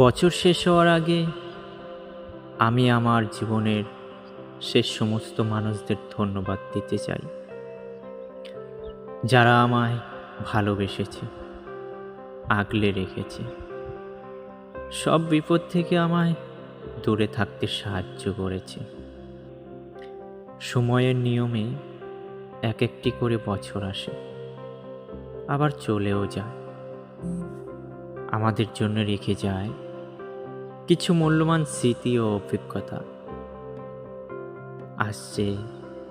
বছর শেষ হওয়ার আগে আমি আমার জীবনের শেষ সমস্ত মানুষদের ধন্যবাদ দিতে চাই, যারা আমায় ভালোবেসেছে, আগলে রেখেছে, সব বিপদ থেকে আমায় দূরে থাকতে সাহায্য করেছে। সময়ের নিয়মে এক একটি করে বছর আসে, আবার চলেও যায়, আমাদের জন্য রেখে যায় কিছু মূল্যবান স্মৃতি ও অভিজ্ঞতা। আসছে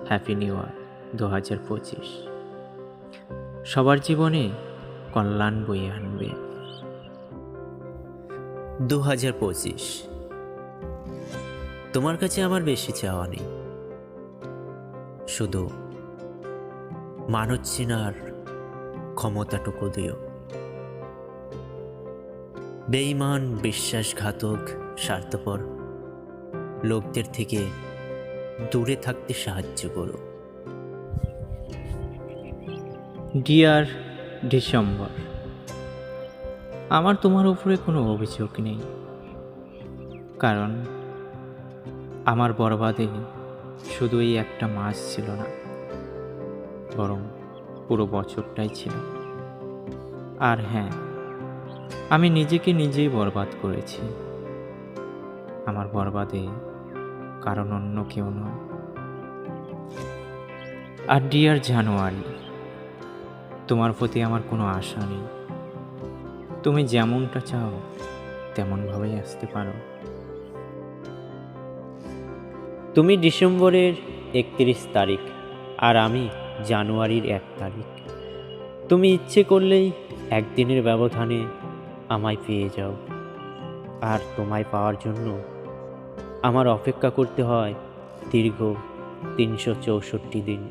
হ্যাপি নিউ ইয়ার 2025, সবার জীবনে কল্যাণ বয়ে আনবে। 2025 তোমার কাছে আমার বেশি চাওয়া নেই, শুধু মানুষ চেনার ক্ষমতাটুকু দিও। বেঈমান, বিশ্বাসঘাতক, স্বার্থপর লোকদের থেকে দূরে থাকতে সাহায্য করো। ডিয়ার ডিসেম্বর, আমার তোমার উপরে কোনো অভিযোগ নেই, কারণ আমার বরবাদে শুধু এই একটা মাস ছিল না, বরং পুরো বছরটাই ছিল। আর হ্যাঁ, আমি নিজেকে নিজেই বরবাদ করেছি। আমার বরবাদে কারণ অন্য কেউ নয়। আর ডিয়ার জানুয়ারি, তোমার প্রতি আমার কোনো আশা নেই। তুমি যেমনটা চাও তেমনভাবেই আসতে পারো। তুমি ডিসেম্বরের 31 তারিখ আর আমি জানুয়ারির 1 তারিখ। তুমি ইচ্ছে করলেই একদিনের ব্যবধানে আমায় পেয়ে যাও, আর তোমায় পাওয়ার জন্য আমার অপেক্ষা করতে হয় দীর্ঘ 364 দিন।